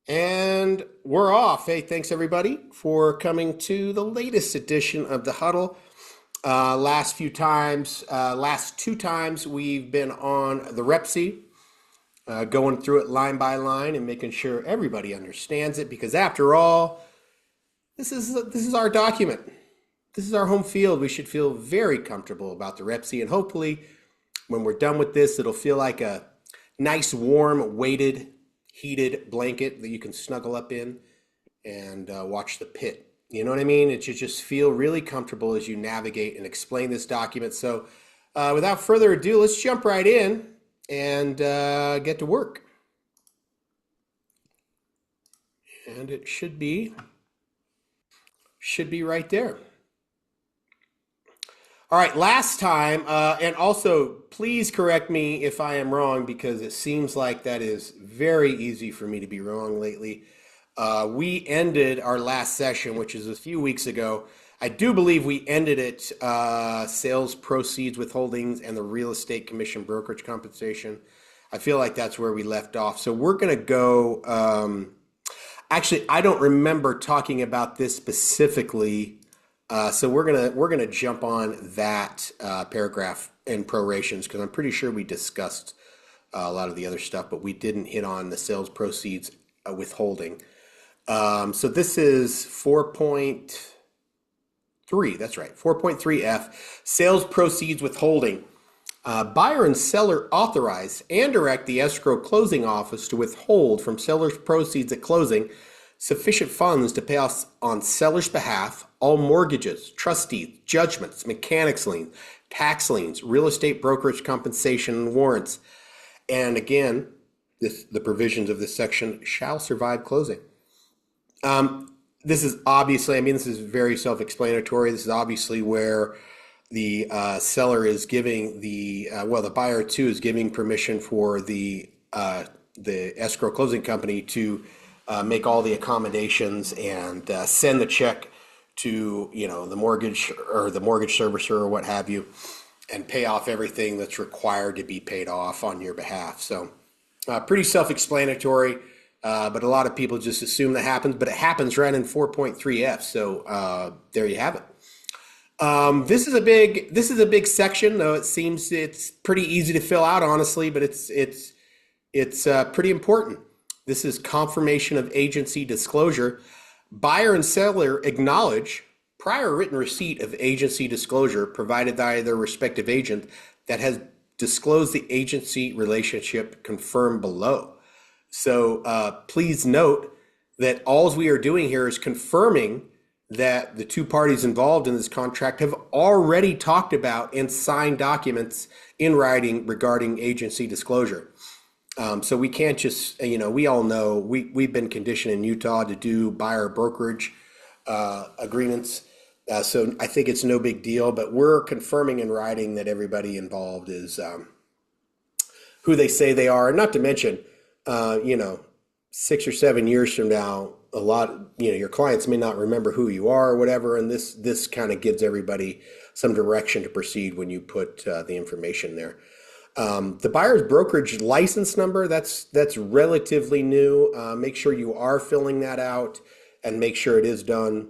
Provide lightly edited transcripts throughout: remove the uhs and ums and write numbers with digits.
And we're off. Hey, thanks everybody for coming to the latest edition of the Huddle. Last two times we've been on the RepC, going through it line by line and making sure everybody understands it. Because after all, this is our document. This is our home field. We should feel very comfortable about the RepC, and hopefully, when we're done with this, it'll feel like a nice, warm, weighted, heated blanket that you can snuggle up in and watch the pit. You know what I mean? It should just feel really comfortable as you navigate and explain this document. So, without further ado, let's jump right in and get to work. And it should be right there. All right, last time, and also please correct me if I am wrong because it seems like that is very easy for me to be wrong lately. We ended our last session, which is a few weeks ago. I do believe we ended it sales proceeds withholdings and the real estate commission brokerage compensation. I feel like that's where we left off. So we're going to go. Actually, I don't remember talking about this specifically. So we're gonna jump on that paragraph in prorations because I'm pretty sure we discussed a lot of the other stuff, but we didn't hit on the sales proceeds withholding. So this is 4.3. That's right, 4.3F, sales proceeds withholding. Buyer and seller authorize and direct the escrow closing office to withhold from seller's proceeds at closing sufficient funds to pay off on seller's behalf all mortgages, trust deeds, judgments, mechanics liens, tax liens, real estate brokerage compensation, and warrants. And again, the provisions of this section shall survive closing. This is obviously, this is very self-explanatory. This is obviously where the seller is giving the buyer too is giving permission for the escrow closing company to make all the accommodations and send the check to the mortgage or the mortgage servicer or what have you, and pay off everything that's required to be paid off on your behalf. So pretty self-explanatory, but a lot of people just assume that happens, but it happens right in 4.3F. So there you have it. This is a big section, though it seems it's pretty easy to fill out, honestly, but it's pretty important. This is confirmation of agency disclosure. Buyer and seller acknowledge prior written receipt of agency disclosure provided by their respective agent that has disclosed the agency relationship confirmed below. So please note that all we are doing here is confirming that the two parties involved in this contract have already talked about and signed documents in writing regarding agency disclosure. So we can't just, we all know we've been conditioned in Utah to do buyer brokerage agreements. So I think it's no big deal, but we're confirming in writing that everybody involved is who they say they are. And not to mention, 6 or 7 years from now, a lot, your clients may not remember who you are or whatever. And this kind of gives everybody some direction to proceed when you put the information there. The buyer's brokerage license number, that's relatively new. Make sure you are filling that out and make sure it is done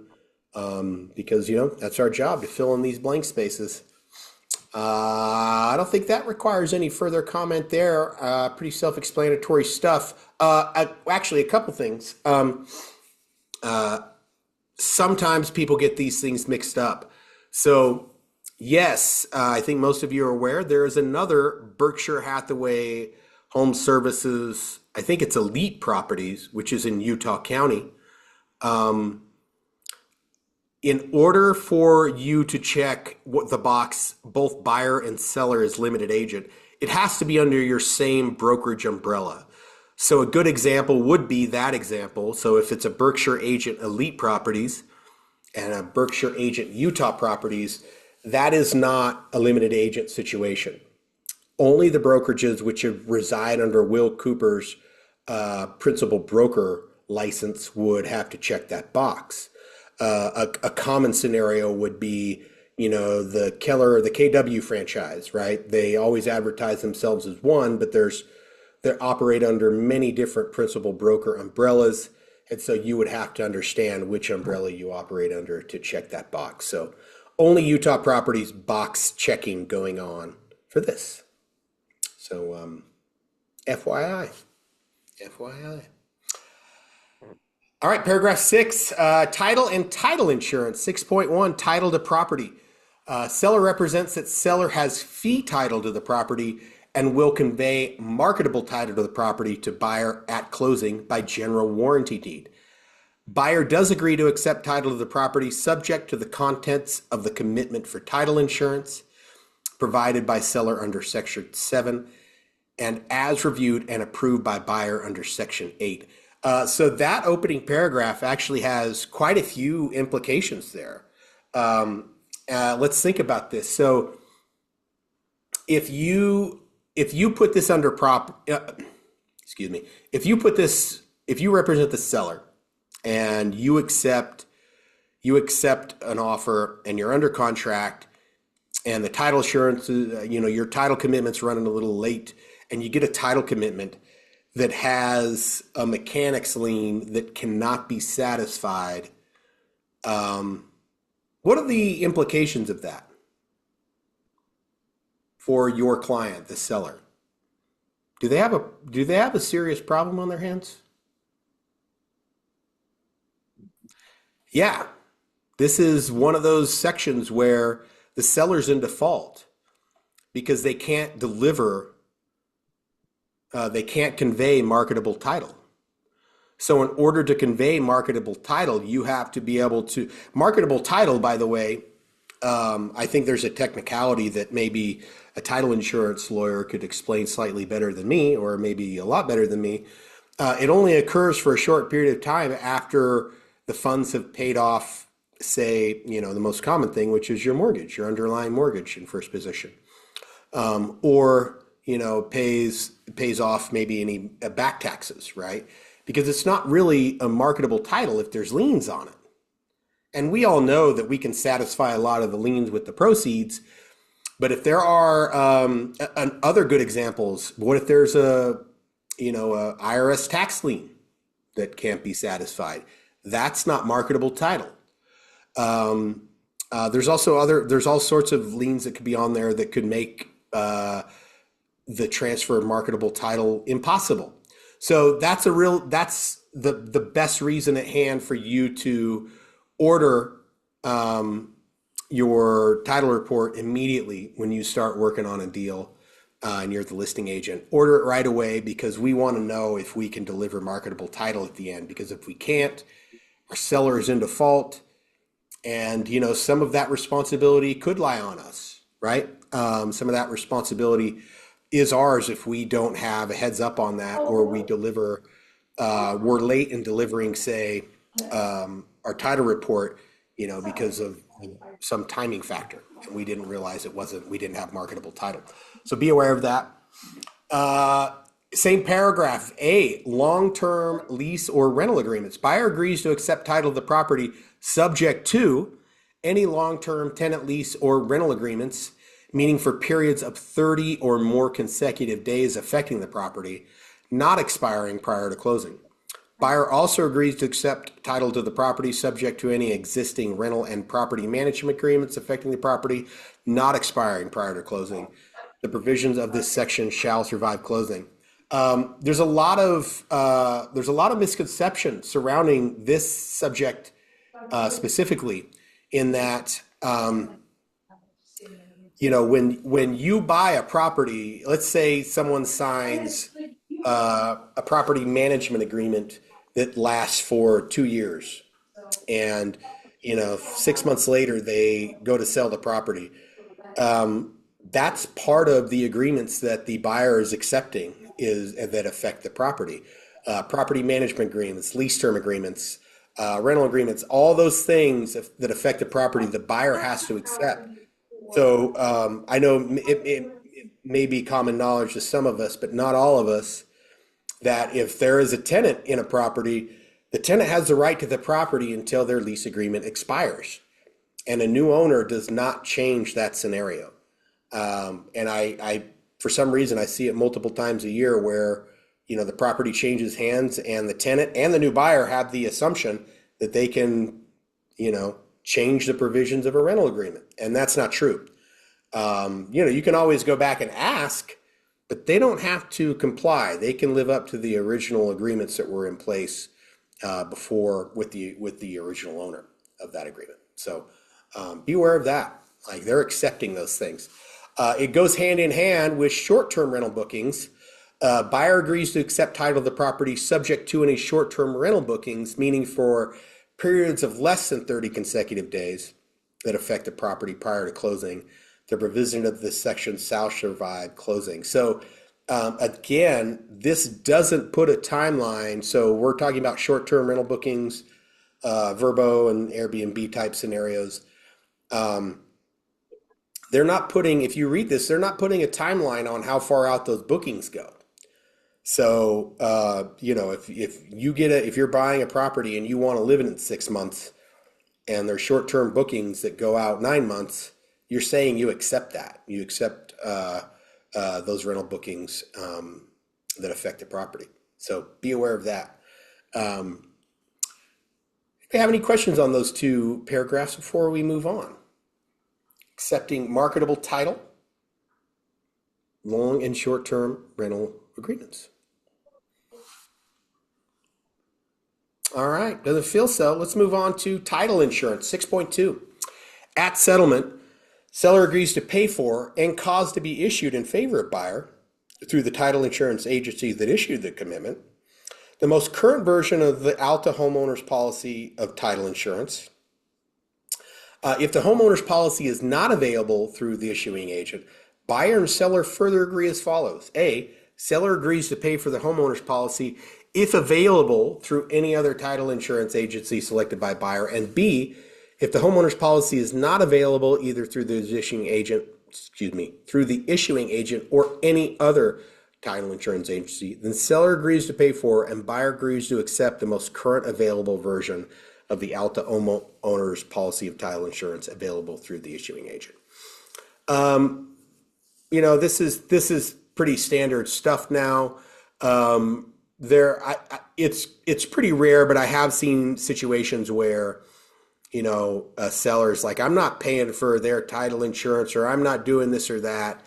because, that's our job, to fill in these blank spaces. I don't think that requires any further comment there. Pretty self-explanatory stuff. Actually, a couple things. Sometimes people get these things mixed up. So yes, I think most of you are aware there is another Berkshire Hathaway Home Services, I think it's Elite Properties, which is in Utah County. In order for you to check what the box, both buyer and seller is limited agent, it has to be under your same brokerage umbrella. So a good example would be that example. So if it's a Berkshire agent Elite Properties and a Berkshire agent Utah Properties, that is not a limited agent situation. Only the brokerages which reside under Will Cooper's principal broker license would have to check that box. A common scenario would be, the Keller or the KW franchise, right? They always advertise themselves as one, but there's that operate under many different principal broker umbrellas. And so you would have to understand which umbrella you operate under to check that box. So only Utah properties box checking going on for this. So FYI. All right, paragraph 6, title and title insurance. 6.1, title to property. Seller represents that seller has fee title to the property and will convey marketable title to the property to buyer at closing by general warranty deed. Buyer does agree to accept title of the property subject to the contents of the commitment for title insurance provided by seller under Section 7 and as reviewed and approved by buyer under Section 8. So that opening paragraph actually has quite a few implications there. Let's think about this. So if you put this under if you represent the seller and you accept an offer and you're under contract and the title assurance, your title commitment's running a little late and you get a title commitment that has a mechanics lien that cannot be satisfied, what are the implications of that for your client, the seller? Do they have a serious problem on their hands? Yeah, this is one of those sections where the seller's in default because they can't convey marketable title. So in order to convey marketable title, you have to be able to, marketable title, by the way, I think there's a technicality that maybe a title insurance lawyer could explain slightly better than me, or maybe a lot better than me. It only occurs for a short period of time after the funds have paid off, say, the most common thing, which is your mortgage, your underlying mortgage in first position, or pays off maybe any back taxes, right? Because it's not really a marketable title if there's liens on it. And we all know that we can satisfy a lot of the liens with the proceeds. But if there are other good examples, what if there's a IRS tax lien that can't be satisfied? That's not marketable title. There's all sorts of liens that could be on there that could make the transfer of marketable title impossible. So that's the best reason at hand for you to order your title report immediately when you start working on a deal and you're the listing agent. Order it right away because we want to know if we can deliver marketable title at the end, because if we can't, our seller is in default, and some of that responsibility could lie on us, right? Some of that responsibility is ours if we don't have a heads up on that, or we deliver, we're late in delivering, say, our title report, because of some timing factor, and we didn't realize we didn't have marketable title. So be aware of that. Same paragraph, A, long-term lease or rental agreements. Buyer agrees to accept title of the property subject to any long-term tenant lease or rental agreements, meaning for periods of 30 or more consecutive days affecting the property, not expiring prior to closing. Buyer also agrees to accept title to the property subject to any existing rental and property management agreements affecting the property, not expiring prior to closing. The provisions of this section shall survive closing. There's a lot of misconception surrounding this subject specifically, in that when you buy a property, let's say someone signs a property management agreement that lasts for 2 years, and 6 months later they go to sell the property. That's part of the agreements that the buyer is accepting that affect the property. Property management agreements, lease term agreements, rental agreements, all those things that affect the property, the buyer has to accept. So I know it may be common knowledge to some of us, but not all of us, that if there is a tenant in a property, the tenant has the right to the property until their lease agreement expires. And a new owner does not change that scenario. And I, for some reason, I see it multiple times a year where the property changes hands and the tenant and the new buyer have the assumption that they can, change the provisions of a rental agreement. And that's not true. You can always go back and ask, but they don't have to comply. They can live up to the original agreements that were in place before with the original owner of that agreement. So be aware of that. Like, they're accepting those things. It goes hand in hand with short-term rental bookings. Buyer agrees to accept title of the property subject to any short-term rental bookings, meaning for periods of less than 30 consecutive days that affect the property prior to closing. The provision of this section shall survive closing. So again, this doesn't put a timeline. So we're talking about short-term rental bookings, Vrbo and Airbnb type scenarios. They're not putting, if you read this, they're not putting a timeline on how far out those bookings go. So, if you're buying a property and you want to live in it 6 months and there's short-term bookings that go out 9 months, you're saying you accept that. You accept those rental bookings that affect the property. So be aware of that. Do you have any questions on those two paragraphs before we move on? Accepting marketable title, long and short-term rental agreements. All right, doesn't feel so. Let's move on to title insurance, 6.2. At settlement, seller agrees to pay for and cause to be issued in favor of buyer through the title insurance agency that issued the commitment, the most current version of the Alta homeowner's policy of title insurance. If the homeowner's policy is not available through the issuing agent, buyer and seller further agree as follows. A, seller agrees to pay for the homeowner's policy if available through any other title insurance agency selected by buyer. And B, if the homeowner's policy is not available either through the issuing agent, or any other title insurance agency, then seller agrees to pay for and buyer agrees to accept the most current available version of the Alta owner's policy of title insurance available through the issuing agent. This is pretty standard stuff now. It's pretty rare, but I have seen situations where a seller's like, I'm not paying for their title insurance, or I'm not doing this or that.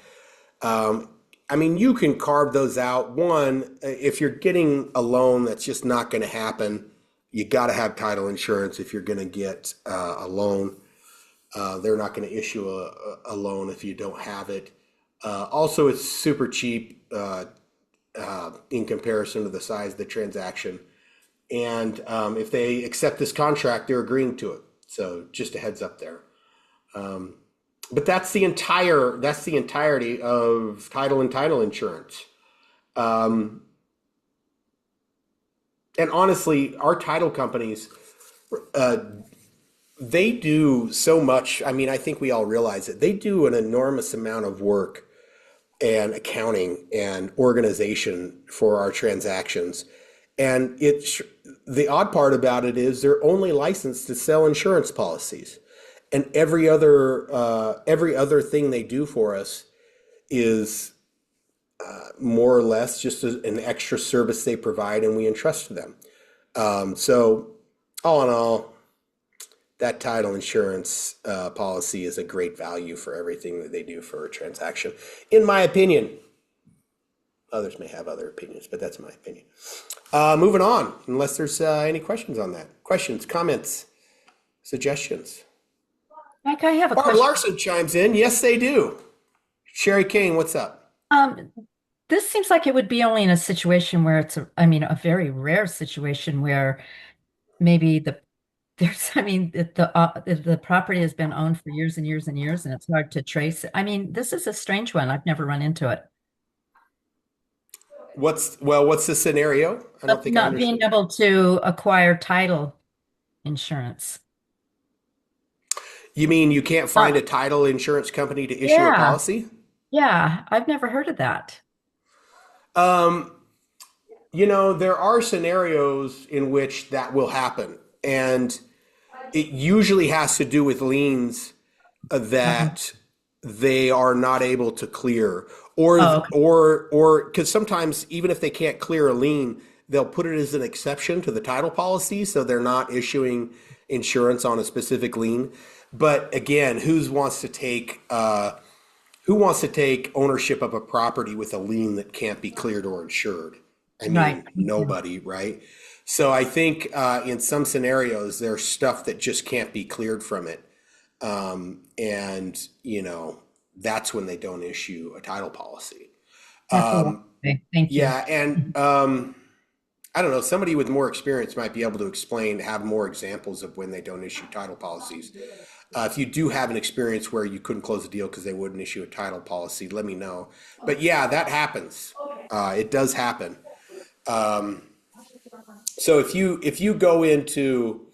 You can carve those out. One, if you're getting a loan, that's just not going to happen. You got to have title insurance if you're going to get a loan. They're not going to issue a loan if you don't have it. Also, it's super cheap in comparison to the size of the transaction. And if they accept this contract, they're agreeing to it. So just a heads up there. But that's the entirety of title and title insurance. And honestly, our title companies, they do so much. I think we all realize it. They do an enormous amount of work and accounting and organization for our transactions. And the odd part about it is they're only licensed to sell insurance policies. And every other thing they do for us is more or less just an extra service they provide, and we entrust to them. So all in all, that title insurance policy is a great value for everything that they do for a transaction, in my opinion. Others may have other opinions, but that's my opinion. Moving on, unless there's any questions on that. Questions, comments, suggestions? Mike, I have a Barb question. Larson chimes in. Yes, they do. Sherry Kane, what's up? This seems like it would be only in a situation where a very rare situation where maybe the property has been owned for years and years and years, and it's hard to trace it. This is a strange one. I've never run into it. What's the scenario? I don't But think I not being understand. able to acquire title insurance. You mean you can't find Uh, a title insurance company to issue a yeah, policy? yeah, I've never heard of that. Um, there are scenarios in which that will happen, and it usually has to do with liens Uh-huh. that they are not able to clear, Oh, or because sometimes even if they can't clear a lien, they'll put it as an exception to the title policy, so they're not issuing insurance on a specific lien. But again, who wants to take ownership of a property with a lien that can't be cleared or insured? I right. mean, nobody, right? So I think in some scenarios, there's stuff that just can't be cleared from it. And, that's when they don't issue a title policy. That's a lot. Okay, thank you. Yeah. And I don't know, somebody with more experience might be able to explain, have more examples of when they don't issue title policies. If you do have an experience where you couldn't close a deal because they wouldn't issue a title policy, let me know. But yeah, that happens. It does happen. So if you go into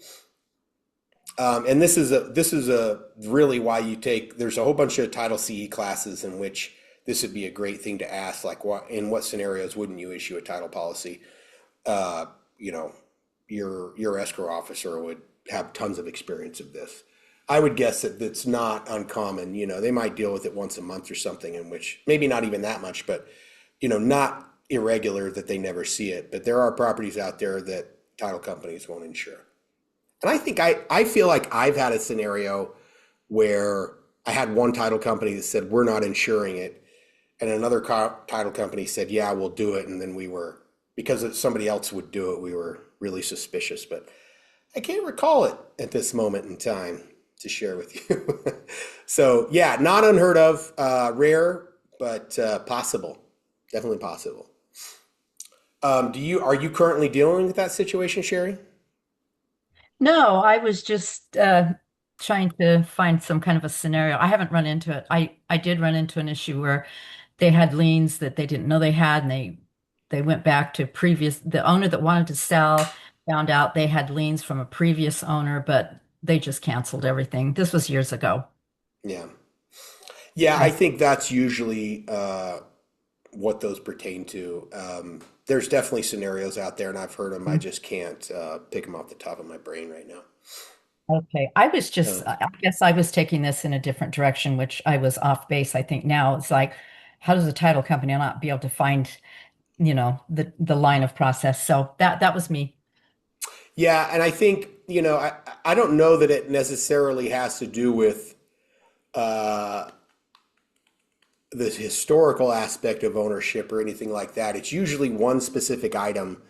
and this is a really why you take, there's a whole bunch of title CE classes in which this would be a great thing to ask, like in what scenarios wouldn't you issue a title policy? uh, you know, your escrow officer would have tons of experience of this. I would guess that it's not uncommon. They might deal with it once a month or something, in which maybe not even that much, but not irregular that they never see it. But there are properties out there that title companies won't insure. And I feel like I've had a scenario where I had one title company that said, we're not insuring it. And another title company said, yeah, we'll do it. And then because somebody else would do it, we were really suspicious. But I can't recall it at this moment in time to share with you. So yeah, not unheard of, rare, but possible, definitely possible. Are you currently dealing with that situation, Sherry? No, I was just trying to find some kind of a scenario. I haven't run into it. I did run into an issue where they had liens that they didn't know they had, and they went back to the owner that wanted to sell, found out they had liens from a previous owner, but they just canceled everything. This was years ago. Yeah. Yeah, I I think that's usually what those pertain to. There's definitely scenarios out there, and I've heard them. I just can't pick them off the top of my brain right now. Okay. Uh, I guess I was taking this in a different direction, which I was off base. I think now it's like, how does a title company not be able to find, the line of process? So that was me. yeah, and I think I don't know that it necessarily has to do with uh, the historical aspect of ownership or anything like that. It's usually one specific item.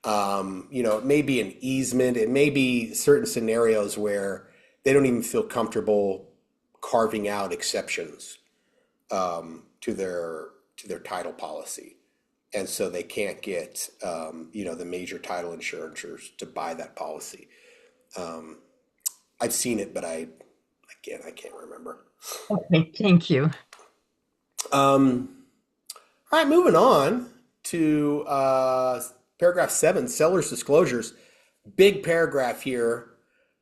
It may be an easement. It may be certain scenarios where they don't even feel comfortable carving out exceptions to their title policy, and so they can't get the major title insurers to buy that policy. Um, I've seen it, but I can't remember. Okay, thank you. All right, moving on to paragraph 7, seller's disclosures. Big paragraph here.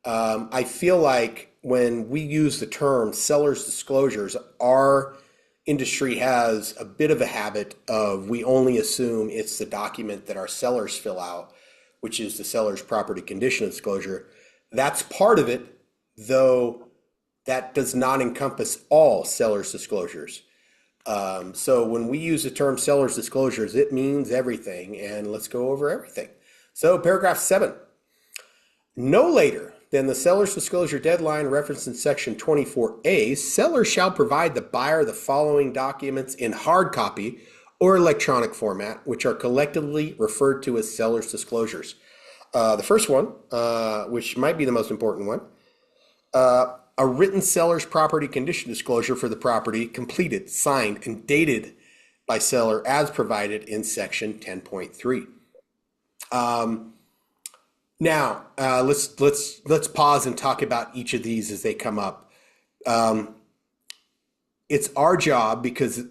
I feel like when we use the term seller's disclosures, our industry has a bit of a habit of we only assume it's the document that our sellers fill out, which is the seller's property condition disclosure. That's part of it, though that does not encompass all seller's disclosures. So when we use the term seller's disclosures, it means everything, and let's go over everything. So paragraph 7, no later than the seller's disclosure deadline referenced in section 24A, seller shall provide the buyer the following documents in hard copy or electronic format, which are collectively referred to as seller's disclosures. The first one, which might be the most important one, a written seller's property condition disclosure for the property completed, signed, and dated by seller as provided in section 10.3. Now, let's pause and talk about each of these as they come up. It's our job because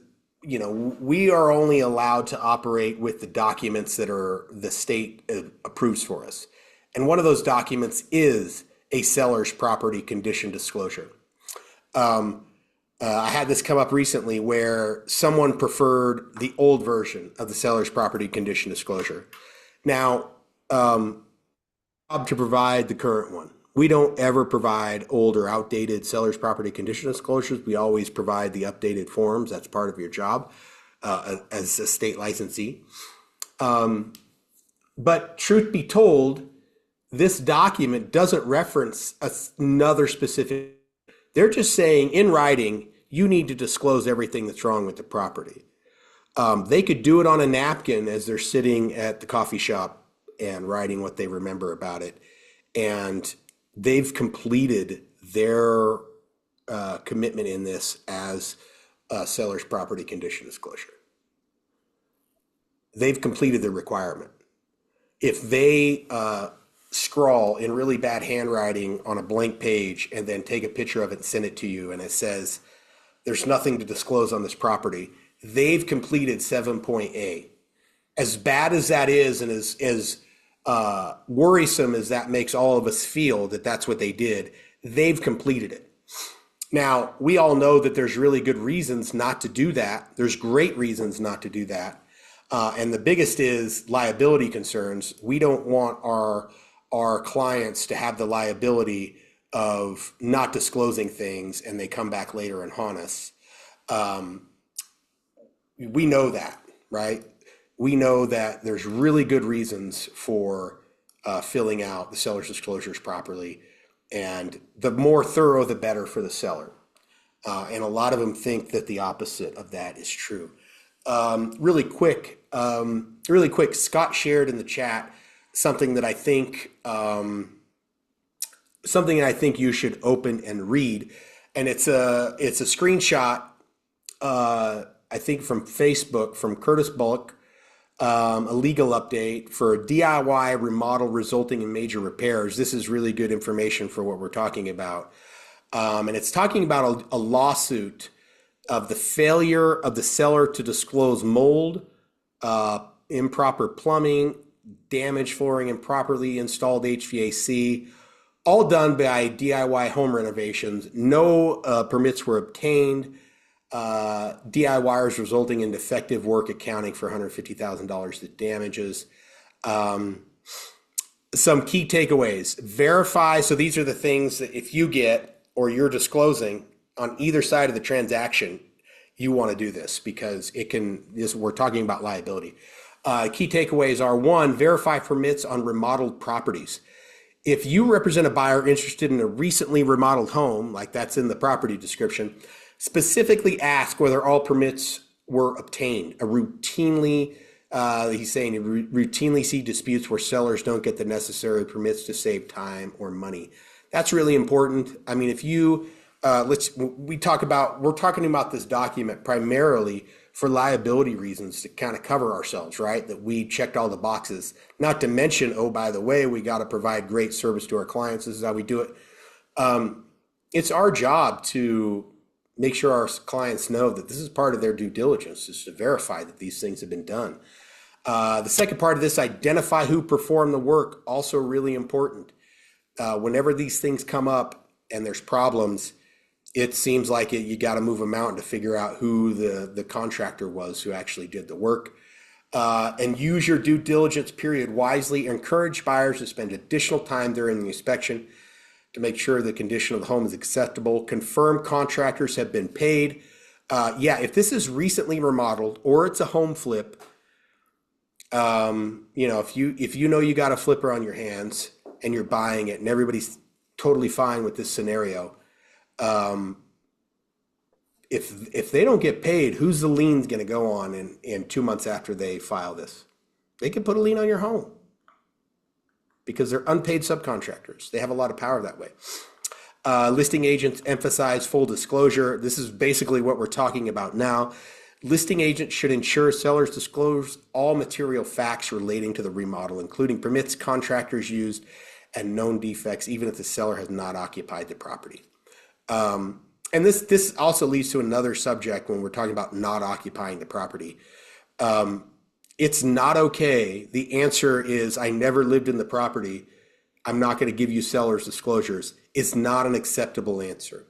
we are only allowed to operate with the documents that are the state approves for us, and one of those documents is a seller's property condition disclosure. I had this come up recently where someone preferred the old version of the seller's property condition disclosure. Now, to provide the current one, We don't ever provide old or outdated seller's property condition disclosures. We always provide the updated forms. That's part of your job as a state licensee. But truth be told, this document doesn't reference another specific. They're just saying in writing, you need to disclose everything that's wrong with the property. They could do it on a napkin as they're sitting at the coffee shop and writing what they remember about it. And they've completed their commitment in this as a seller's property condition disclosure. They've completed their requirement. If they scrawl in really bad handwriting on a blank page and then take a picture of it and send it to you and it says, there's nothing to disclose on this property, they've completed 7.A. As bad as that is and as worrisome as that makes all of us feel that that's what they did, they've completed it. Now, we all know that there's really good reasons not to do that. There's great reasons not to do that. And the biggest is liability concerns. We don't want our clients to have the liability of not disclosing things and they come back later and haunt us. We know that, right? We know that there's really good reasons for filling out the seller's disclosures properly. And the more thorough, the better for the seller. And a lot of them think that the opposite of that is true. Really quick, Scott shared in the chat something that I think you should open and read, and it's a screenshot, I think from Facebook, from Curtis Bullock, a legal update for a DIY remodel resulting in major repairs. This is really good information for what we're talking about, and it's talking about a lawsuit of the failure of the seller to disclose mold, improper plumbing, damaged flooring, improperly installed HVAC, all done by DIY home renovations. No permits were obtained. DIYers resulting in defective work accounting for $150,000 of damages. Some key takeaways. Verify. So these are the things that if you get or you're disclosing on either side of the transaction, you want to do this because it can, we're talking about liability. Key takeaways are: one, verify permits on remodeled properties. If you represent a buyer interested in a recently remodeled home, like that's in the property description, specifically ask whether all permits were obtained. He's saying routinely see disputes where sellers don't get the necessary permits to save time or money. That's really important. I mean, if you, we're talking about this document primarily for liability reasons to kind of cover ourselves, right? That we checked all the boxes, not to mention, oh, by the way, we got to provide great service to our clients. This is how we do it. It's our job to make sure our clients know that this is part of their due diligence, is to verify that these things have been done. The second part of this, identify who performed the work, also really important. Whenever these things come up and there's problems, it seems like you got to move a mountain to figure out who the contractor was who actually did the work. And use your due diligence period wisely. Encourage buyers to spend additional time during the inspection to make sure the condition of the home is acceptable. Confirm contractors have been paid. If this is recently remodeled or it's a home flip, if you know you got a flipper on your hands and you're buying it and everybody's totally fine with this scenario, if they don't get paid, who's the lien's going to go on in 2 months after they file this? They can put a lien on your home because they're unpaid subcontractors. They have a lot of power that way. Listing agents emphasize full disclosure. This is basically what we're talking about now. Listing agents should ensure sellers disclose all material facts relating to the remodel, including permits, contractors used, and known defects, even if the seller has not occupied the property. And this also leads to another subject when we're talking about not occupying the property. It's not okay. The answer is, I never lived in the property. I'm not going to give you seller's disclosures. It's not an acceptable answer.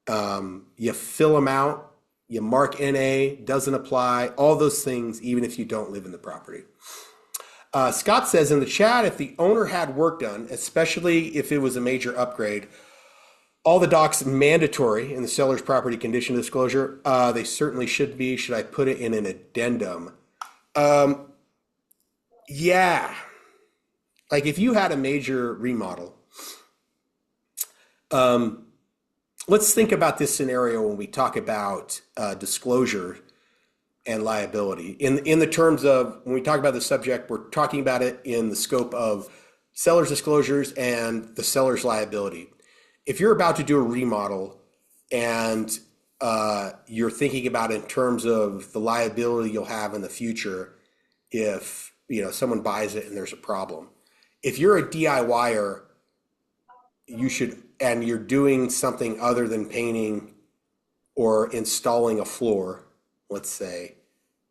You fill them out, you mark NA, doesn't apply, all those things, even if you don't live in the property. Scott says in the chat, if the owner had work done, especially if it was a major upgrade, all the docs mandatory in the seller's property condition disclosure. They certainly should be. Should I put it in an addendum? Yeah. Like if you had a major remodel, let's think about this scenario when we talk about disclosure and liability. In the terms of when we talk about the subject, we're talking about it in the scope of seller's disclosures and the seller's liability. If you're about to do a remodel and you're thinking about it in terms of the liability you'll have in the future if someone buys it and there's a problem. If you're a DIYer, you should, and you're doing something other than painting or installing a floor, let's say,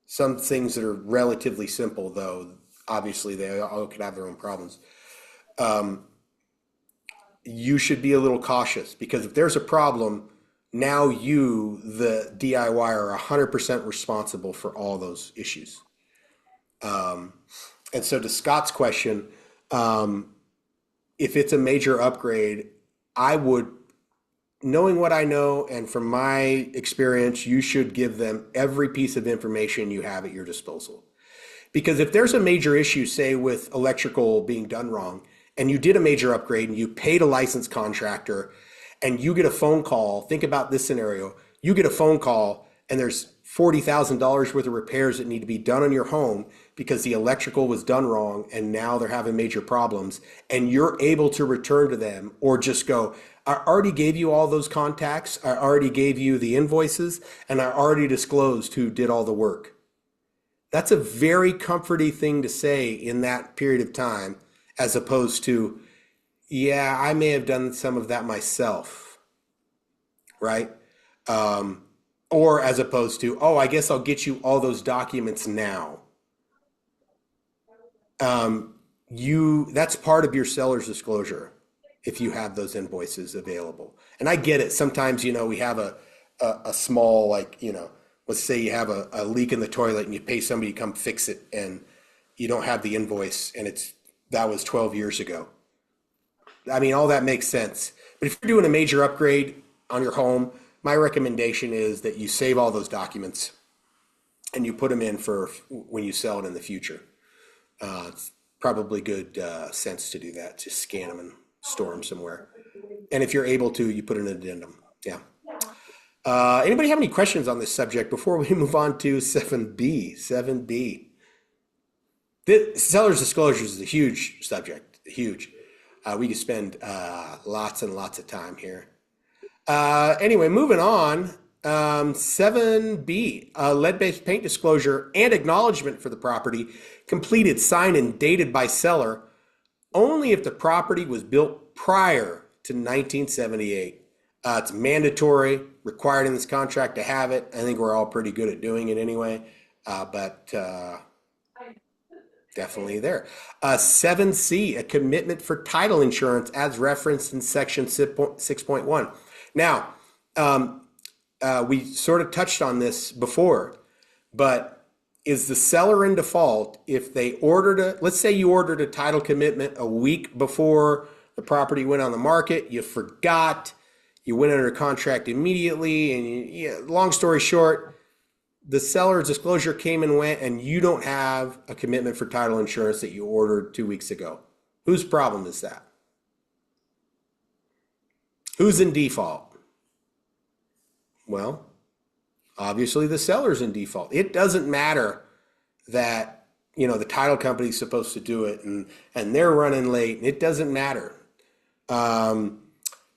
some things that are relatively simple, though obviously they all could have their own problems. You should be a little cautious because if there's a problem, now you, the DIY, are 100% responsible for all those issues. And so to Scott's question, if it's a major upgrade, I would, knowing what I know and from my experience, you should give them every piece of information you have at your disposal. Because if there's a major issue, say with electrical being done wrong, and you did a major upgrade and you paid a licensed contractor and you get a phone call, think about this scenario, you get a phone call and there's $40,000 worth of repairs that need to be done on your home because the electrical was done wrong and now they're having major problems, and you're able to return to them or just go, I already gave you all those contacts, I already gave you the invoices, and I already disclosed who did all the work. That's a very comforting thing to say in that period of time, as opposed to, yeah, I may have done some of that myself, right? Or as opposed to, oh, I guess I'll get you all those documents now. That's part of your seller's disclosure if you have those invoices available. And I get it. Sometimes, we have a small, let's say you have a leak in the toilet and you pay somebody to come fix it and you don't have the invoice and that was 12 years ago. I mean, all that makes sense. But if you're doing a major upgrade on your home, my recommendation is that you save all those documents and you put them in for when you sell it in the future. It's probably good sense to do that, to scan them and store them somewhere. And if you're able to, you put an addendum. Yeah. Anybody have any questions on this subject before we move on to 7B? 7B. The seller's disclosures is a huge subject, huge. We could spend lots and lots of time here. Anyway, moving on. 7B, lead-based paint disclosure and acknowledgement for the property completed, signed, and dated by seller only if the property was built prior to 1978. It's mandatory, required in this contract to have it. I think we're all pretty good at doing it anyway, but definitely there. 7C, a commitment for title insurance as referenced in section 6.1. Now, we sort of touched on this before, but is the seller in default if they let's say you ordered a title commitment a week before the property went on the market, you forgot, you went under contract immediately, and long story short, the seller's disclosure came and went, and you don't have a commitment for title insurance that you ordered 2 weeks ago. Whose problem is that? Who's in default? Well, obviously the seller's in default. It doesn't matter that, the title company's supposed to do it and they're running late. It doesn't matter.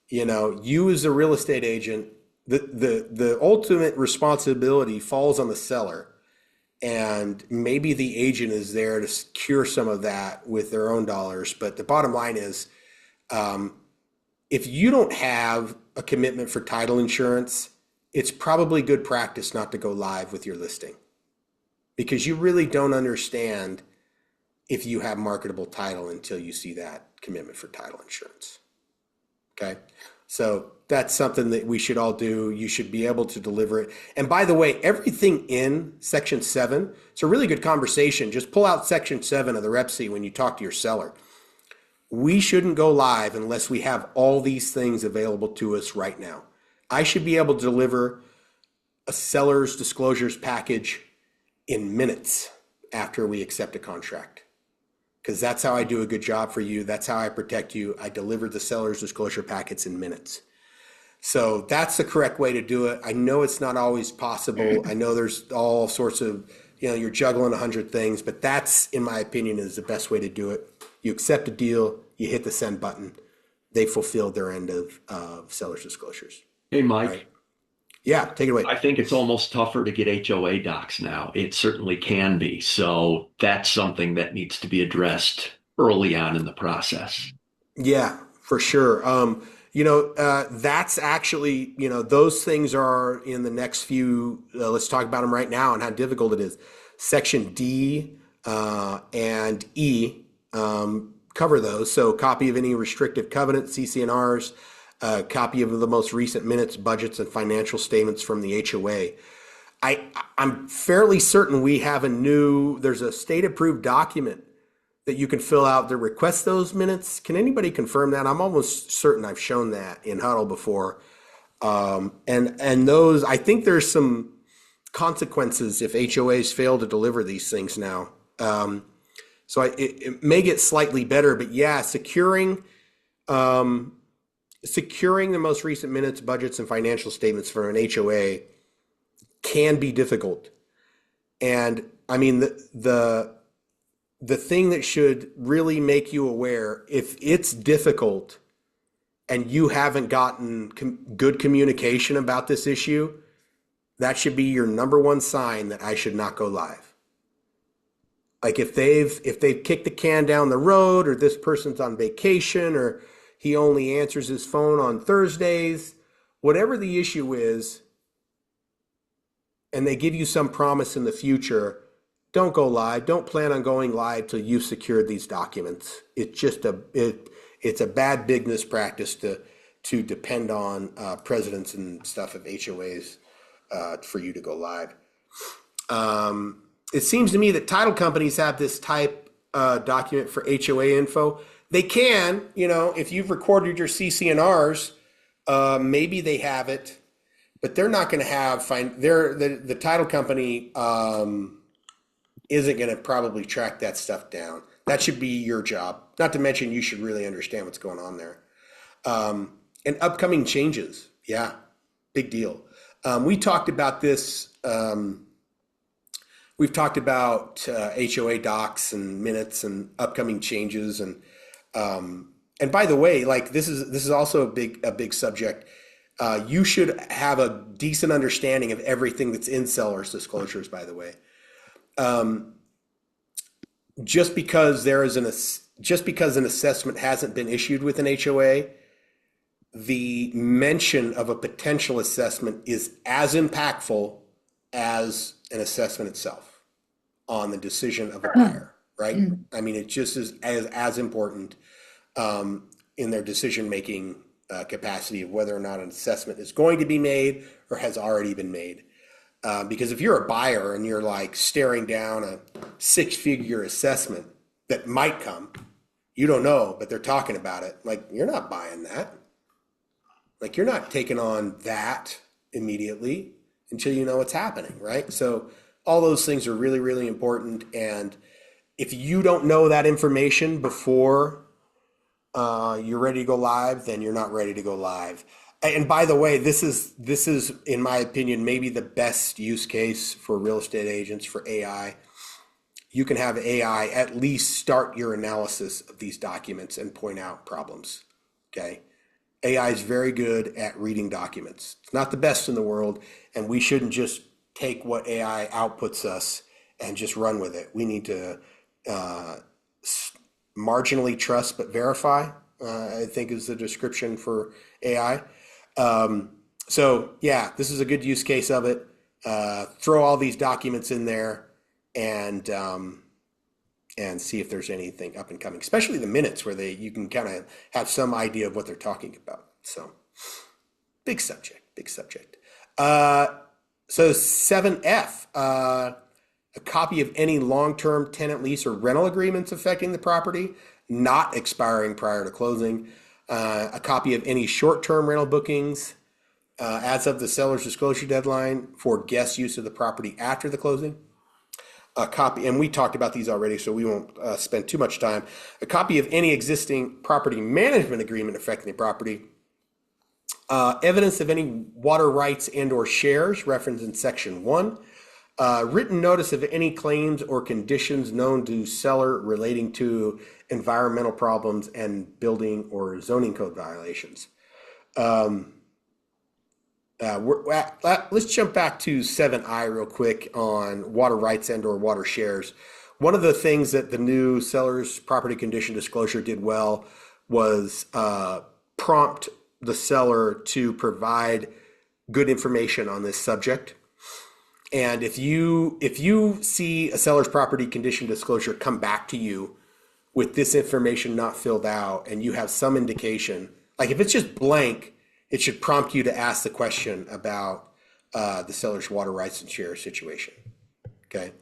You as a real estate agent, the ultimate responsibility falls on the seller, and maybe the agent is there to cure some of that with their own dollars. But the bottom line is, if you don't have a commitment for title insurance, it's probably good practice not to go live with your listing, because you really don't understand if you have marketable title until you see that commitment for title insurance. Okay. So that's something that we should all do. You should be able to deliver it. And by the way, everything in section 7, it's a really good conversation. Just pull out section 7 of the rep sheet when you talk to your seller. We shouldn't go live unless we have all these things available to us right now. I should be able to deliver a seller's disclosures package in minutes after we accept a contract. Because that's how I do a good job for you. That's how I protect you. I deliver the seller's disclosure packets in minutes. So that's the correct way to do it. I know it's not always possible. I know there's all sorts of, you're juggling 100 things, but that's, in my opinion, is the best way to do it. You accept a deal, you hit the send button. They fulfilled their end of seller's disclosures. Hey, Right? Mike, Yeah, take it away. I think it's almost tougher to get HOA docs now. It certainly can be. So that's something that needs to be addressed early on in the process. Yeah, for sure. That's actually, those things are in the next few, let's talk about them right now and how difficult it is. Section D and E cover those. So copy of any restrictive covenant, CC&Rs, copy of the most recent minutes, budgets, and financial statements from the HOA. I'm fairly certain there's a state approved document that you can fill out that requests those minutes. Can anybody confirm that? I'm almost certain I've shown that in Huddle before. And those, I think there's some consequences if HOAs fail to deliver these things now. It may get slightly better, but yeah, securing the most recent minutes, budgets, and financial statements for an HOA can be difficult. And I mean, the thing that should really make you aware, if it's difficult and you haven't gotten good communication about this issue, that should be your number one sign that I should not go live. Like if they've kicked the can down the road, or this person's on vacation, or he only answers his phone on Thursdays, whatever the issue is, and they give you some promise in the future, don't go live. Don't plan on going live till you've secured these documents. It's just it's a bad business practice to depend on presidents and stuff of HOAs for you to go live. It seems to me that title companies have this type document for HOA info. They can, if you've recorded your CC&Rs, maybe they have it, but they're not going to have the title company isn't going to probably track that stuff down. That should be your job. Not to mention you should really understand what's going on there. And upcoming changes. Yeah, big deal. We talked about this. We've talked about HOA docs and minutes and upcoming changes. And by the way, like this is also a big subject. You should have a decent understanding of everything that's in seller's disclosures, by the way. Just because an assessment hasn't been issued with an HOA, the mention of a potential assessment is as impactful as an assessment itself on the decision of a buyer, right? I mean, it just is as important in their decision-making capacity of whether or not an assessment is going to be made or has already been made. Because if you're a buyer and you're like staring down a 6-figure assessment that might come, you don't know, but they're talking about it. Like, you're not buying that. Like, you're not taking on that immediately until you know what's happening, right? So all those things are really, really important. And if you don't know that information before you're ready to go live, then you're not ready to go live. And by the way, this is, in my opinion, maybe the best use case for real estate agents for AI. You can have AI at least start your analysis of these documents and point out problems, okay? AI is very good at reading documents. It's not the best in the world, and we shouldn't just take what AI outputs us and just run with it. We need to marginally trust but verify, I think is the description for AI. So yeah, this is a good use case of it. Throw all these documents in there and see if there's anything up and coming, especially the minutes where you can kind of have some idea of what they're talking about. So Big subject, big subject. So 7F, a copy of any long-term tenant lease or rental agreements affecting the property, not expiring prior to closing. A copy of any short-term rental bookings as of the seller's disclosure deadline for guest use of the property after the closing. A copy, and we talked about these already, so we won't spend too much time. A copy of any existing property management agreement affecting the property. Evidence of any water rights and or shares referenced in section 1. Written notice of any claims or conditions known to seller relating to environmental problems and building or zoning code violations. Let's jump back to 7I real quick on water rights and or water shares. One of the things that the new seller's property condition disclosure did well was prompt the seller to provide good information on this subject. And if you see a seller's property condition disclosure come back to you with this information not filled out and you have some indication, like if it's just blank, it should prompt you to ask the question about the seller's water rights and share situation, okay?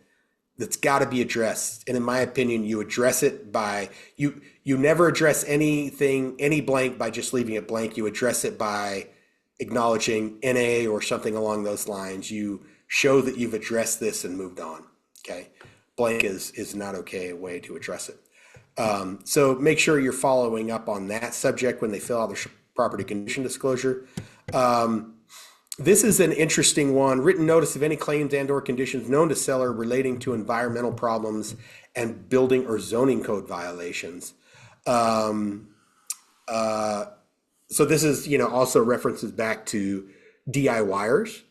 That's got to be addressed. And in my opinion, you address it by, you never address anything, any blank by just leaving it blank. You address it by acknowledging NA or something along those lines. You show that you've addressed this and moved on, okay? Blank is not okay a way to address it. So make sure you're following up on that subject when they fill out their property condition disclosure. This is an interesting one. Written notice of any claims and or conditions known to seller relating to environmental problems and building or zoning code violations. So this is, also references back to DIYers.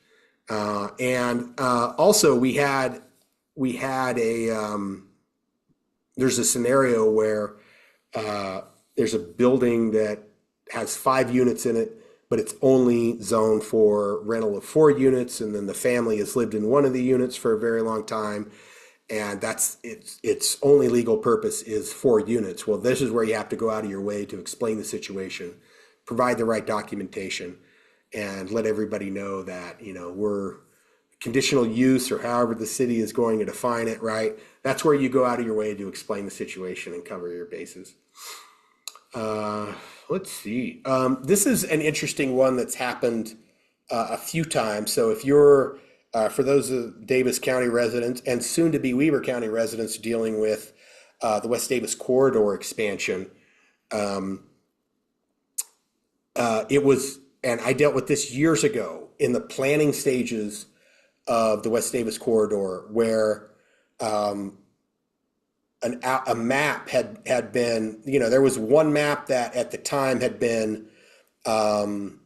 And also we had there's a scenario where there's a building that has 5 units in it, but it's only zoned for rental of 4 units, and then the family has lived in one of the units for a very long time, and that's its only legal purpose is 4 units. Well, this is where you have to go out of your way to explain the situation, provide the right documentation, and let everybody know that we're conditional use, or however the city is going to define it, right? That's where you go out of your way to explain the situation and cover your bases. Let's see. This is an interesting one that's happened a few times. So if you're, for those of Davis County residents and soon to be Weber County residents dealing with the West Davis corridor expansion, it was, and I dealt with this years ago in the planning stages of the West Davis corridor, where a map had been, there was one map that at the time had been the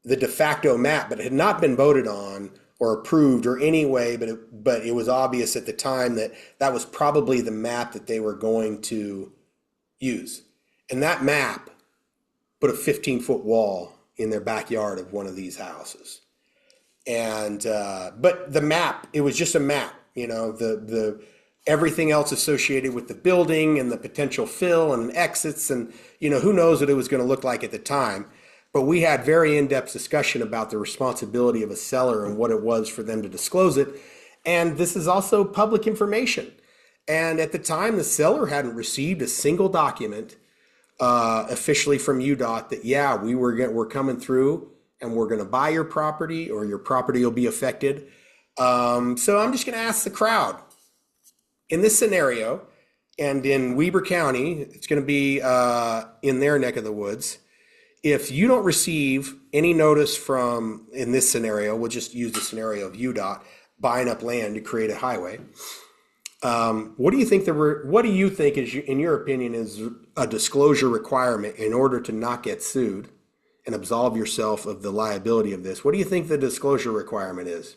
de facto map, but it had not been voted on or approved or any way, but it was obvious at the time that that was probably the map that they were going to use. And that map put a 15-foot wall in their backyard of one of these houses. And but the map, it was just a map, the everything else associated with the building and the potential fill and exits, and who knows what it was going to look like at the time. But we had very in-depth discussion about the responsibility of a seller and what it was for them to disclose it. And this is also public information. And at the time, the seller hadn't received a single document officially from UDOT that, we're coming through and we're going to buy your property, or your property will be affected. So I'm just going to ask the crowd. In this scenario, and in Weber County, it's going to be in their neck of the woods. If you don't receive any notice from, in this scenario, we'll just use the scenario of UDOT buying up land to create a highway. What do you think is, in your opinion, is a disclosure requirement in order to not get sued and absolve yourself of the liability of this? What do you think the disclosure requirement is?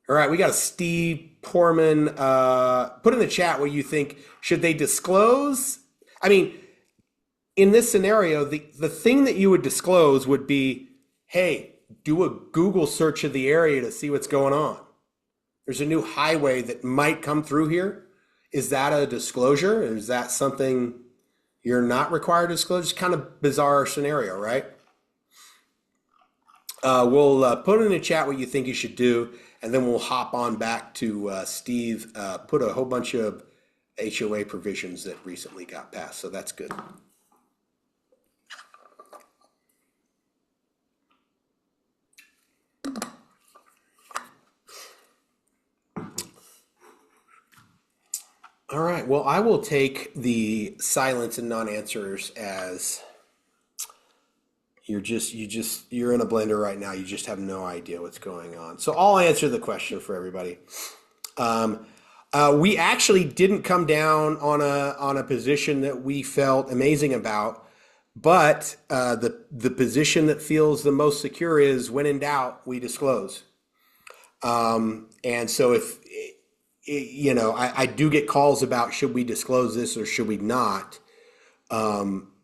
All right, we got a Steve Porman. Put in the chat what you think. Should they disclose? I mean, in this scenario, the thing that you would disclose would be, hey, do a Google search of the area to see what's going on. There's a new highway that might come through here. is that a disclosure? Is that something you're not required to disclose? It's kind of bizarre scenario, right? We'll put in the chat what you think you should do, and then we'll hop on back to Steve. Put a whole bunch of HOA provisions that recently got passed, so that's good. All right, well, I will take the silence and non-answers as you're in a blender right now. You just have no idea what's going on. So I'll answer the question for everybody. We actually didn't come down on a position that we felt amazing about, but the position that feels the most secure is when in doubt, we disclose. And so if I do get calls about should we disclose this or should we not.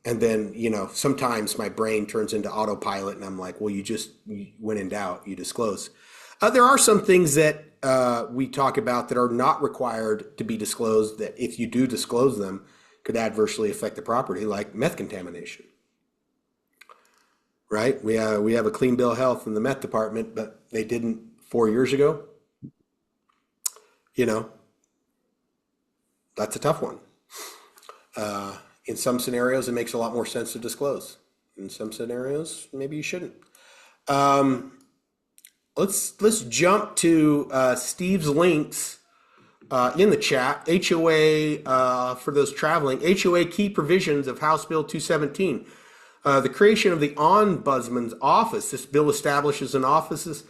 And then, sometimes my brain turns into autopilot and I'm like, well, when in doubt, you disclose. There are some things that we talk about that are not required to be disclosed that if you do disclose them could adversely affect the property, like meth contamination. Right? We have a clean bill of health in the meth department, but they didn't 4 years ago. That's a tough one. In some scenarios, it makes a lot more sense to disclose. In some scenarios, maybe you shouldn't. Let's jump to Steve's links in the chat. HOA for those traveling. HOA key provisions of House Bill 217. The creation of the Ombudsman's Office. This bill establishes an Office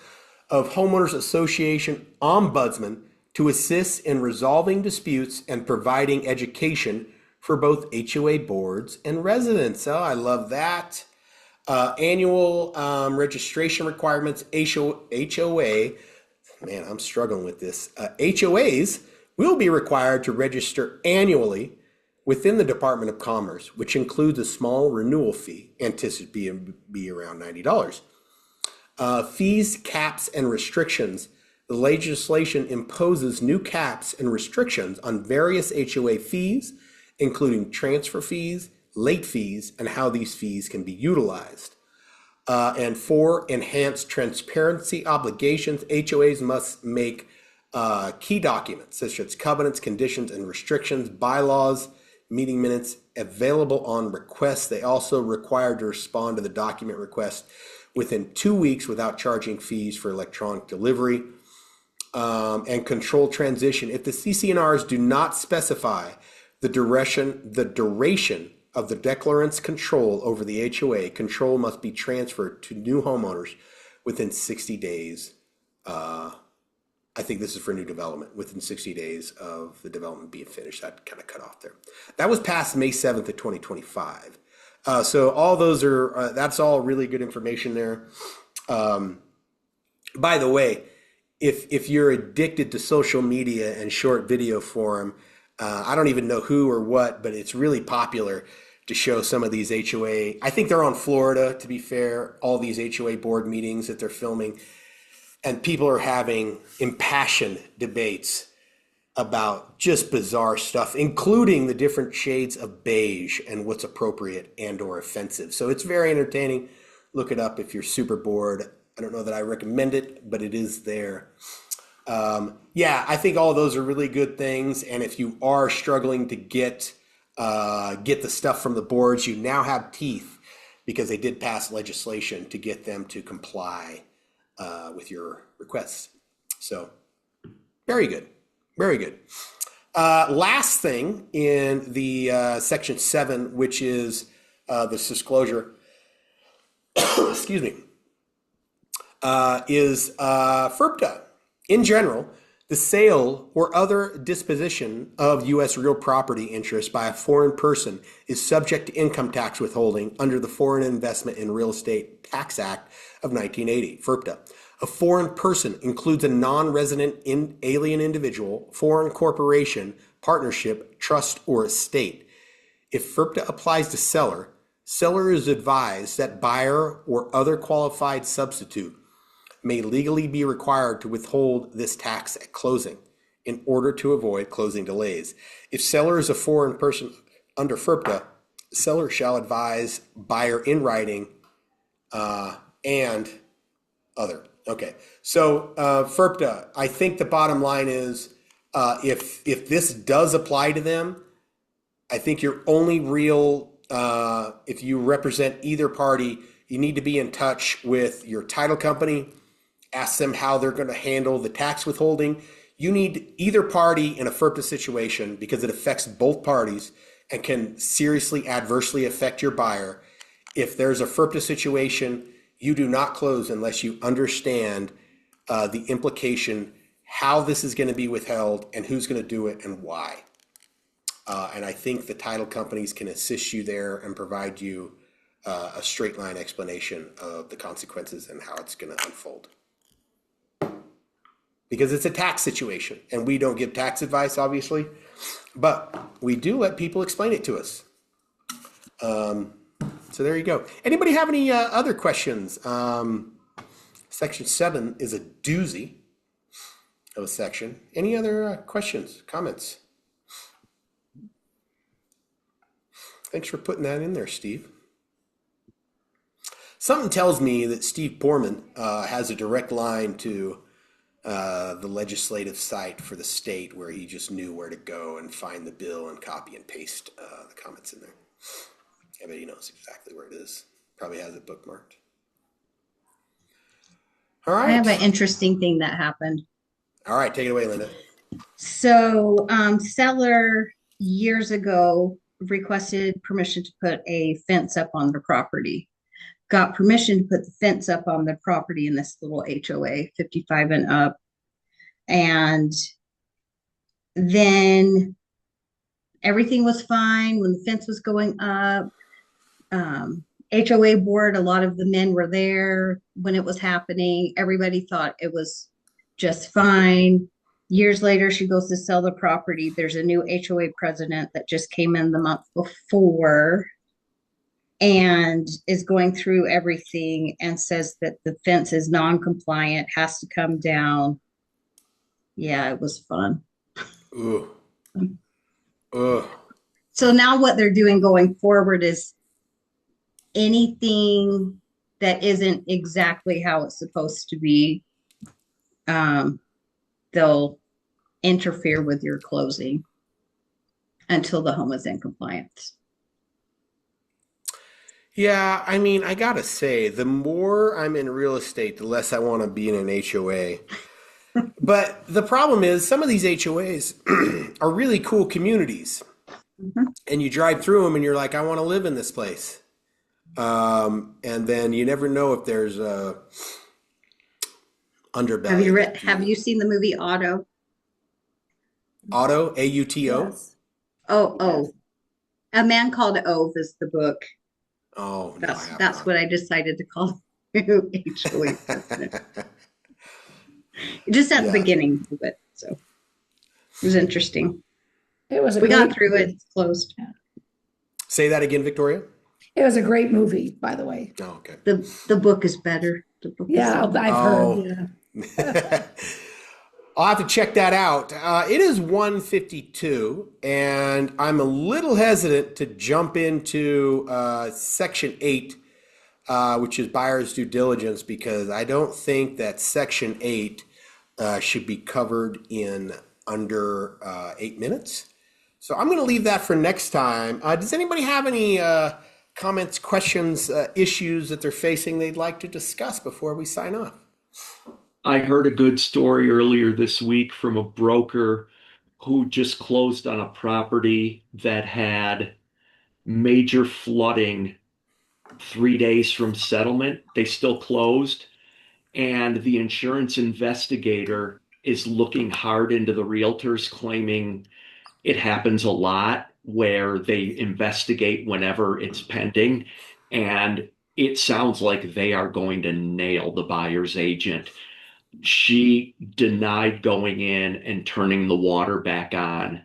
of Homeowners Association Ombudsman to assist in resolving disputes and providing education for both HOA boards and residents. Oh, I love that. Annual registration requirements, HOA, man, I'm struggling with this. HOAs will be required to register annually within the Department of Commerce, which includes a small renewal fee, anticipated to be around $90. Fees, caps, and restrictions. The legislation imposes new caps and restrictions on various HOA fees, including transfer fees, late fees, and how these fees can be utilized. And 4, enhanced transparency obligations. HOAs must make key documents such as covenants, conditions, and restrictions, bylaws, meeting minutes available on request. They also required to respond to the document request within 2 weeks without charging fees for electronic delivery. And control transition. If the CC&Rs do not specify the duration of the declarant's control over the HOA, control must be transferred to new homeowners within 60 days. I think this is for new development, within 60 days of the development being finished. That kind of cut off there. That was passed May 7th of 2025. So all those are, that's all really good information there. By the way, if you're addicted to social media and short video form, I don't even know who or what, but it's really popular to show some of these HOA. I think they're on Florida, to be fair, all these HOA board meetings that they're filming. And people are having impassioned debates about just bizarre stuff, including the different shades of beige and what's appropriate and or offensive. So it's very entertaining. Look it up if you're super bored. I don't know that I recommend it, but it is there. Yeah, I think all of those are really good things. And if you are struggling to get the stuff from the boards, you now have teeth because they did pass legislation to get them to comply with your requests. So very good, very good. Last thing in the section 7, which is this disclosure, excuse me, is FERPTA. In general, the sale or other disposition of U.S. real property interest by a foreign person is subject to income tax withholding under the Foreign Investment in Real Estate Tax Act of 1980, FERPTA. A foreign person includes a non-resident alien individual, foreign corporation, partnership, trust, or estate. If FERPTA applies to seller is advised that buyer or other qualified substitute may legally be required to withhold this tax at closing. in order to avoid closing delays. If seller is a foreign person under FERPTA, seller shall advise buyer in writing and other. Okay, so FERPTA, I think the bottom line is if this does apply to them, I think your only real, if you represent either party, you need to be in touch with your title company, ask them how they're going to handle the tax withholding. You need either party in a FERPTA situation because it affects both parties and can seriously adversely affect your buyer. If there's a FERPTA situation, you do not close unless you understand the implication, how this is going to be withheld and who's going to do it and why. And I think the title companies can assist you there and provide you a straight line explanation of the consequences and how it's going to unfold. Because it's a tax situation and we don't give tax advice, obviously, but we do let people explain it to us. So there you go. Anybody have any other questions? Section 7 is a doozy of a section. Any other questions, comments? Thanks for putting that in there, Steve. Something tells me that Steve Poorman has a direct line to the legislative site for the state where he just knew where to go and find the bill and copy and paste the comments in there. I bet he knows exactly where it is. Probably has it bookmarked. All right. I have an interesting thing that happened. All right, take it away, Linda. So, seller years ago requested permission to put a fence up on their property. Got permission to put the fence up on their property in this little HOA, 55 and up. And then everything was fine when the fence was going up. HOA board, a lot of the men were there when it was happening. Everybody thought it was just fine. Years later, she goes to sell the property. There's a new HOA president that just came in the month before and is going through everything and says that the fence is non-compliant, has to come down. Yeah, it was fun. Ooh. Ugh. So now what they're doing going forward is anything that isn't exactly how it's supposed to be, they'll interfere with your closing until the home is in compliance. Yeah, I mean, I gotta say, the more I'm in real estate, the less I want to be in an HOA. But the problem is some of these HOAs are really cool communities. And you drive through them and you're like, I want to live in this place. And then you never know if there's a underbelly. Have you seen the movie Auto? Auto, AUTO? Yes. Oh. A Man Called Ove is the book. Oh, no, That's what I decided to call HOA. Just at the beginning of it. So it was interesting. It was We got through it. It's closed. Say that again, Victoria. It was a great movie, by the way. Oh, okay. The book is better. The book Yeah, is I've heard. Yeah. I'll have to check that out. It is 1:52, and I'm a little hesitant to jump into Section 8, which is buyer's due diligence, because I don't think that Section 8 should be covered in under 8 minutes. So I'm going to leave that for next time. Does anybody have any comments, questions, issues that they're facing they'd like to discuss before we sign off? I heard a good story earlier this week from a broker who just closed on a property that had major flooding 3 days from settlement. They still closed, and the insurance investigator is looking hard into the realtors, claiming it happens a lot where they investigate whenever it's pending. And it sounds like they are going to nail the buyer's agent. She denied going in and turning the water back on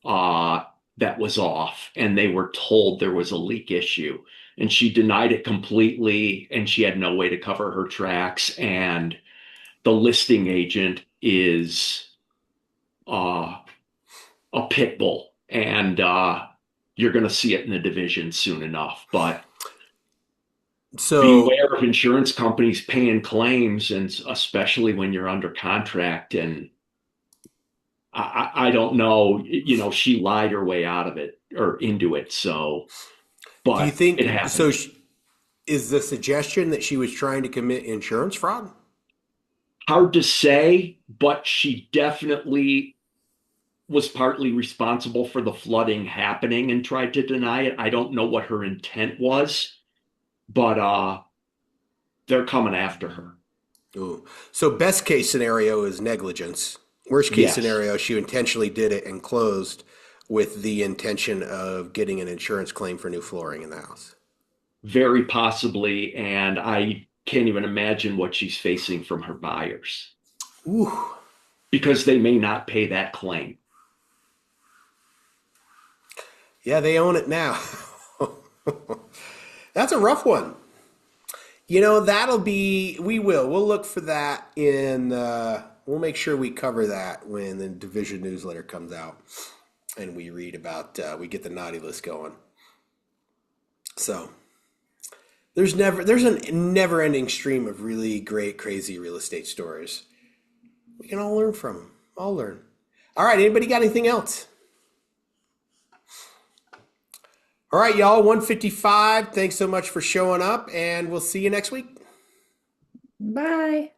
that was off, and they were told there was a leak issue. And she denied it completely, and she had no way to cover her tracks. And the listing agent is a pit bull, and you're going to see it in the division soon enough. But So beware of insurance companies paying claims, and especially when you're under contract. And I don't know, she lied her way out of it or into it. So, do you but it think so? happened. Is the suggestion that she was trying to commit insurance fraud? Hard to say, but she definitely was partly responsible for the flooding happening and tried to deny it. I don't know what her intent was, but they're coming after her. Ooh. So best case scenario is negligence. Worst case Yes, scenario, she intentionally did it and closed with the intention of getting an insurance claim for new flooring in the house. very possibly. And I can't even imagine what she's facing from her buyers Ooh. because they may not pay that claim. Yeah, they own it now. That's a rough one. We'll look for that we'll make sure we cover that when the division newsletter comes out and we read about, we get the naughty list going. So there's a never ending stream of really great, crazy real estate stories. We can all learn from them. All learn. All right. Anybody got anything else? All right, y'all. 155. Thanks so much for showing up, and we'll see you next week. Bye.